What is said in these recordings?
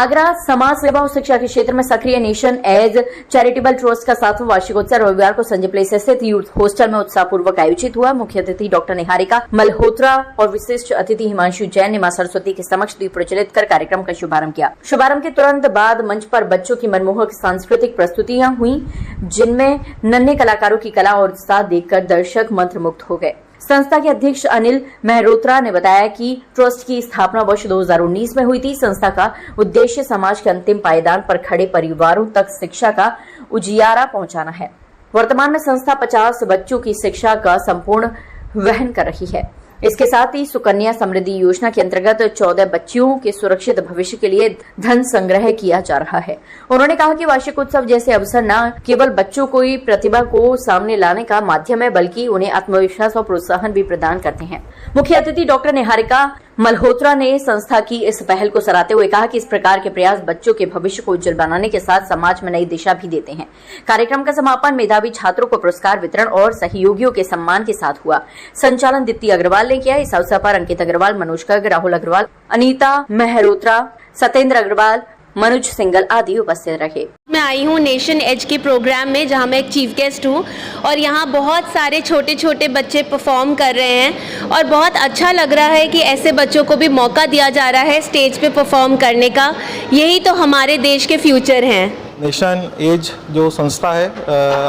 आगरा समाज सेवा और शिक्षा के क्षेत्र में सक्रिय नेशन एज चैरिटेबल ट्रस्ट का 7वां वार्षिकोत्सव रविवार को संजय प्लेस स्थित यूथ हॉस्टल में उत्साहपूर्वक आयोजित हुआ। मुख्य अतिथि डॉक्टर निहारिका मल्होत्रा और विशिष्ट अतिथि हिमांशु जैन ने मां सरस्वती के समक्ष दीप प्रज्वलित कर कार्यक्रम का शुभारंभ किया। शुभारंभ के तुरंत बाद मंच पर बच्चों की मनमोहक सांस्कृतिक प्रस्तुतियां हुई, जिनमें नन्हे कलाकारों की कला और उत्साह देखकर दर्शक मंत्रमुग्ध हो गए। संस्था के अध्यक्ष अनिल मेहरोत्रा ने बताया कि ट्रस्ट की स्थापना वर्ष 2019 में हुई थी। संस्था का उद्देश्य समाज के अंतिम पायदान पर खड़े परिवारों तक शिक्षा का उजियारा पहुंचाना है। वर्तमान में संस्था 50 बच्चों की शिक्षा का संपूर्ण वहन कर रही है। इसके साथ ही सुकन्या समृद्धि योजना के अंतर्गत 14 बच्चियों के सुरक्षित भविष्य के लिए धन संग्रह किया जा रहा है। उन्होंने कहा कि वार्षिक उत्सव जैसे अवसर न केवल बच्चों को प्रतिभा को सामने लाने का माध्यम है, बल्कि उन्हें आत्मविश्वास और प्रोत्साहन भी प्रदान करते हैं। मुख्य अतिथि डॉक्टर निहारिका मल्होत्रा ने संस्था की इस पहल को सराहते हुए कहा कि इस प्रकार के प्रयास बच्चों के भविष्य को उज्जवल बनाने के साथ समाज में नई दिशा भी देते हैं। कार्यक्रम का समापन मेधावी छात्रों को पुरस्कार वितरण और सहयोगियों के सम्मान के साथ हुआ। संचालन दीप्ति अग्रवाल ने किया। इस अवसर पर अंकित अग्रवाल, मनोज गर्ग, राहुल अग्रवाल, अनीता मेहरोत्रा, सत्येंद्र अग्रवाल, मनोज सिंगल आदि उपस्थित रहे। मैं आई हूँ नेशन एज के प्रोग्राम में, जहाँ मैं एक चीफ गेस्ट हूँ और यहाँ बहुत सारे छोटे छोटे बच्चे परफॉर्म कर रहे हैं और बहुत अच्छा लग रहा है कि ऐसे बच्चों को भी मौका दिया जा रहा है स्टेज पे परफॉर्म करने का। यही तो हमारे देश के फ्यूचर हैं। नेशन एज जो संस्था है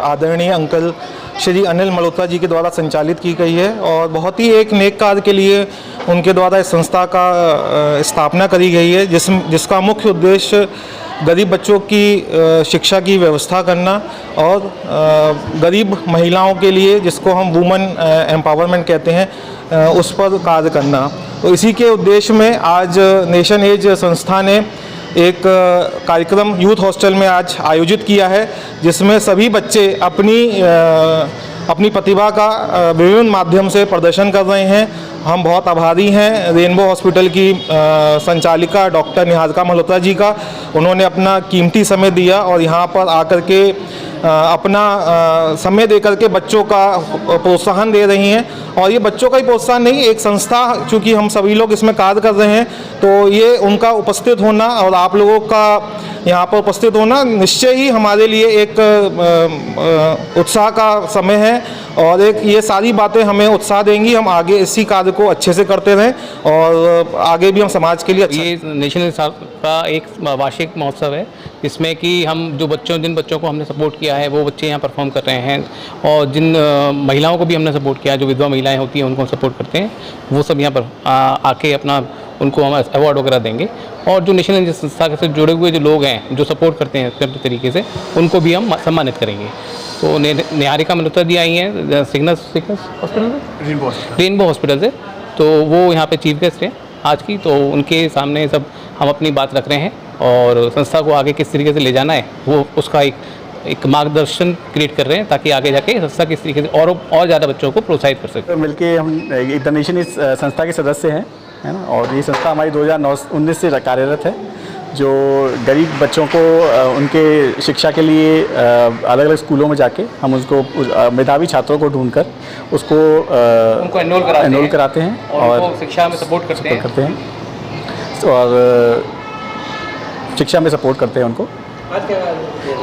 आदरणीय अंकल श्री अनिल मल्होत्रा जी के द्वारा संचालित की गई है और बहुत ही एक नेक कार्य के लिए उनके द्वारा इस संस्था का स्थापना करी गई है, जिसका मुख्य उद्देश्य गरीब बच्चों की शिक्षा की व्यवस्था करना और गरीब महिलाओं के लिए, जिसको हम वुमेन एम्पावरमेंट कहते हैं, उस पर कार्य करना। तो इसी के उद्देश्य में आज नेशन एज संस्था ने एक कार्यक्रम यूथ हॉस्टल में आज आयोजित किया है, जिसमें सभी बच्चे अपनी प्रतिभा का विभिन्न माध्यम से प्रदर्शन कर रहे हैं। हम बहुत आभारी हैं रेनबो हॉस्पिटल की संचालिका डॉक्टर निहारिका मल्होत्रा जी का। उन्होंने अपना कीमती समय दिया और यहाँ पर आकर के अपना समय देकर के बच्चों का प्रोत्साहन दे रही हैं। और ये बच्चों का ही प्रोत्साहन नहीं, एक संस्था, चूँकि हम सभी लोग इसमें कार्य कर रहे हैं, तो ये उनका उपस्थित होना और आप लोगों का यहाँ पर उपस्थित होना निश्चय ही हमारे लिए एक उत्साह का समय है और एक ये सारी बातें हमें उत्साह देंगी। हम आगे इसी कार्य को अच्छे से करते रहें और आगे भी हम समाज के लिए अच्छा। ये नेशनल का एक वार्षिक महोत्सव है, जिसमें कि हम जिन बच्चों को हमने सपोर्ट किया है वो बच्चे यहाँ परफॉर्म कर रहे हैं और जिन महिलाओं को भी हमने सपोर्ट किया, जो विधवा महिलाएं होती हैं उनको हम सपोर्ट करते हैं, वो सब यहाँ पर आके अपना उनको हम अवार्ड वगैरह देंगे। और जो नेशनल संस्था से जुड़े हुए जो लोग हैं जो सपोर्ट करते हैं अपने तरीके से, उनको भी हम सम्मानित करेंगे। तो निहारिका मल्होत्रा जी आई हैं सिग्नस हॉस्पिटल से, रेनबो हॉस्पिटल से, तो वो यहाँ पे चीफ गेस्ट हैं आज की। तो उनके सामने सब हम अपनी बात रख रहे हैं और संस्था को आगे किस तरीके से ले जाना है वो उसका एक मार्गदर्शन क्रिएट कर रहे हैं, ताकि आगे जाके संस्था किस तरीके से और ज़्यादा बच्चों को प्रोत्साहित कर सकें। मिलके हम इंटरनेशनल इस संस्था के सदस्य हैं, है ना, और ये संस्था हमारी 2019 से कार्यरत है, जो गरीब बच्चों को उनके शिक्षा के लिए अलग अलग स्कूलों में जाके हम उसको मेधावी छात्रों को ढूंढकर उसको उनको एनरोल कराते हैं और शिक्षा में सपोर्ट करते हैं और शिक्षा में सपोर्ट करते हैं उनको।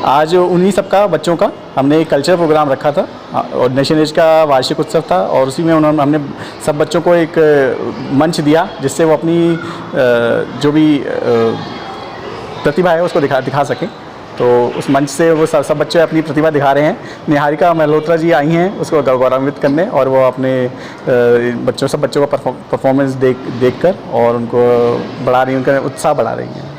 आज उन्हीं सबका बच्चों का हमने एक कल्चर प्रोग्राम रखा था और नेशन एज का वार्षिक उत्सव था और उसी में हमने सब बच्चों को एक मंच दिया, जिससे वो अपनी जो भी प्रतिभा है उसको दिखा सकें। तो उस मंच से वो सब बच्चे अपनी प्रतिभा दिखा रहे हैं। निहारिका मल्होत्रा जी आई हैं उसको गौरवान्वित करने और वो अपने सब बच्चों का परफॉर्मेंस देख कर और उनको बढ़ा रही हैं, उनका उत्साह बढ़ा रही हैं।